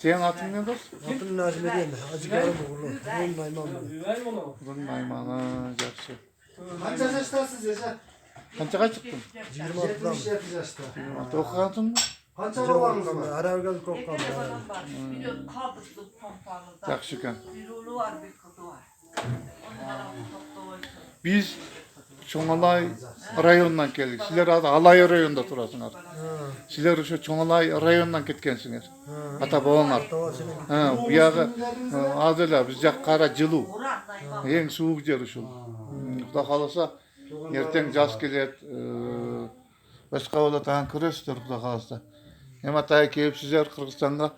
Senin atın ne dost? Atın Nazım edeyim mi? Acıkarım oğlu. Bunun nayman mı? Bunun naymana yaxşı. Kaç yaştasınız Yaşar? Qanchaga chiqdin? 26'dan. 77 yaşta. 26 o'qigansanmi? Kança babanız var? Arabgal kokkan. Bir babam var. Bir de kaldırdım pompalıda. Yaxshi ekan. Bir oğlu var, bir kızı var. Onlara toplayıp. Biz Çoğalay rayonundan keldik. Sizler adı Alay rayonunda turasınlar. Sizler şu Çoğalay rayonundan ketkensiniz. Ata babamlar. Ha, bu yağı azıla biz kara жылу. Eng soğuk yer şu. Xudo kalasa erten jaz kelet. Başka ola tağın kırıştır Xudo kalasa. Hem ataya kelip sizler Kırgızstan'a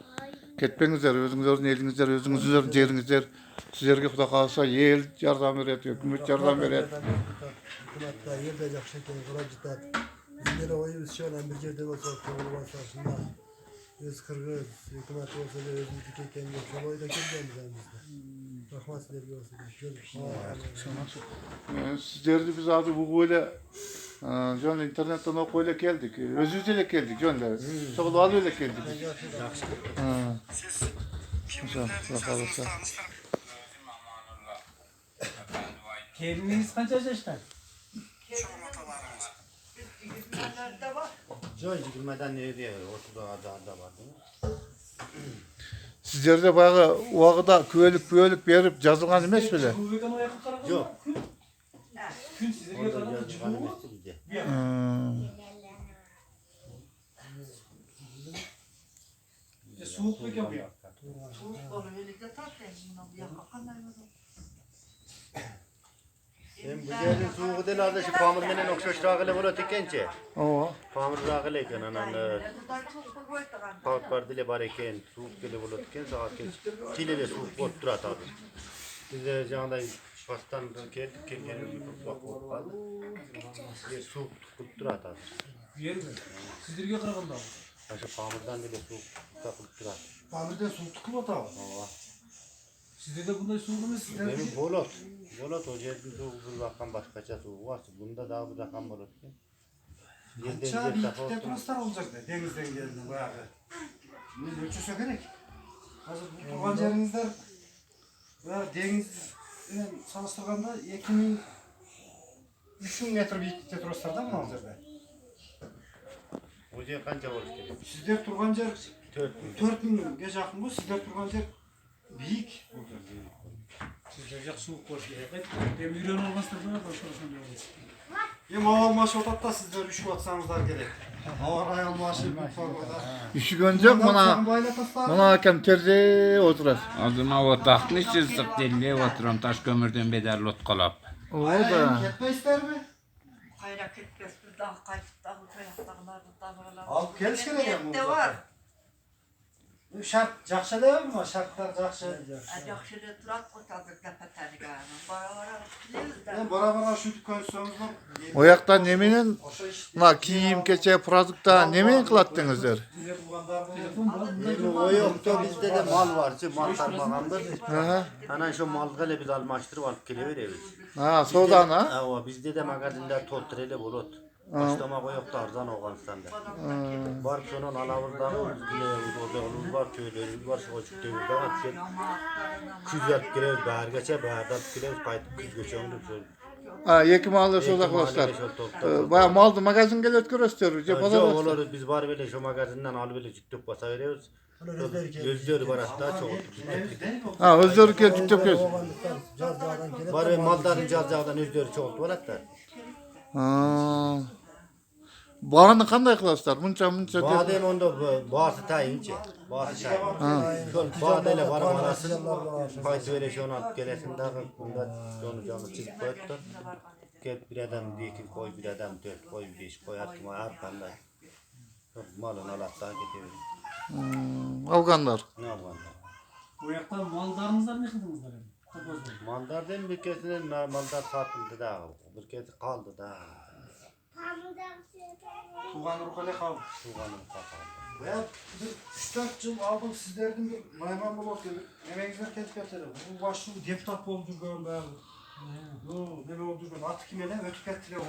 ketpеңizdер, özüңüzдің elingizler, özüңüzдің жерingizler. Sizlerge Xudo kalasa el yardam berет, hükümet yardam berет. Hükümetler yerde yaxşı ekan, qurab jitat. Bizlere oyimiz şöyle bir yerde olsa, to'g'ri bo'lsa shunday. Biz Qirg'iz hukumat bo'lsa da o'zimizniki ekan deb shaloyda kelganmiz bizda. Rahmat sizlarga olsun. Sizlerdi biz adı bu böyle Jön internetten okup öyle geldik. Özüzle geldik Jön'de. Çoğulu al öyle geldik. Bakalım. Kendiniz kaç yaşta? Nerede var? Joy gülmeden ne diyor? Ortada da var değil mi? Sizlerde bayağı uağda köylük berip жазылған емес bile. Yok. Gün sizlerge Orada kadar yazılan emekti bizde. soğuk mu yapıyor? Soğuk olur, öyle de tatlı. Bundan yakakanlar mı? Hem bu yerin soğuğu değil arada şu pamir menen okşaş rağıyla bunu tekençe. Oo. Pamir rağıyla iken anan Ne kadar çok koydu kan. pamir dile var iken soğuk dile bunu teken saat çile de soğuk bot durat abi. Biz de canında pastan geldik bir bak oldu. Bir soğuk tutup durat abi. Yer mi? Sizlerge karaganda. Şu pamirden dile soğuk takıp durat. Pamirde soğukluk mu tav? Sizlerde bunday soğuk mu sizler? Benim bolot. Bolot o yerin soğuğu bir bakan başkaça soğuğu var. Bunda daha bir rakam bolot. Kança bir iki turistler olacaktı denizden geldi bayağı. Bunu ölçüse gerek. Hazır bu turgan yerinizler ve deniz çalıştırganda 2000-3000 metre büyüklükte turistlerden mı alacaktı? O yer kanca bolot gelir? Sizler turgan yer 4000. 4000 gece yakın bu, sizler turgan yer büyük. Sizlerge soğuk boş gerek. Dem yürüyen olmazsa da başlasın diyoruz. Hem hava almaşı otatta sizler üşük atsanızlar gerek. Hava almaşı bir formada. İşi göncek bana hakem terzi oturar. Adıma otaqni çizdik dille oturam taş kömürden bedel lot qalap. O da. Ketme ister mi? Kayrak etmez, bir daha kayıp daha kayaklarlar, dağlarlar. Alıp geliş gerek mi? De var. Şart жақсы değil mi? Şartlar жақсы. Жақşılı durak kotadık lepeteni galiba. Bara biliriz de. Ben bara şu dükkan üstümüzden. O yakta neminin kiyim keçe prazıkta nemin kılattınızdır? O yok da bizde de mal var. Mal tarmagandır. Aha. Anan şu malgayla biz almaştırıp alıp geliveriyoruz. Ha, soğudan ha? O bizde de magazinler toltreli bulut. Başlama yok da arzan Oğuzhan'da. Var şunun alavurdan odağımız var, köylerimiz var, şu açık devirden atıyor. Küz yapıp geliyoruz, bahar geçe, bahardan geliyoruz, kayıtıp küz geçiyoruz. Ha, yeki mahalle soğudak dostlar. Baya maldı magazin gelet gösteriyor. Yok olur, biz var böyle şu magazinden alıp böyle çıktık basa veriyoruz. Gözleri var hatta çok oturup. Ha, özleri gelip göz. Var malların cazcağdan özleri çok var hatta. Bağını kanday kılaslar? Munça. Badem onda bağısı tayince. Bağısı tayince. Şol bağdayla var arasın. Paytı böyle şunu alıp gelesin daha bunda onu canı çizip koyuptur. Gel bir adam iki koy, bir adam dört koy, beş koy, artık arkanda. Malın Allah'tan getiriyor. Afganlar. Ne yapalım? Bu yakta mallarınızdan ne kıldınızlar? Mandardan bir kesinin maldar satıldı da. Bir kez kaldı da. Tuğan Ruhale kaldı. Tuğanın kapalı. Ben 3-4 yıl aldım sizlerden bir mayman bulak gibi. Emeğinizler kesip getirir. Bu başlı deputat oldu görün ben. Ne oldu görün. Atı kime ne? Ötük ettiriyor.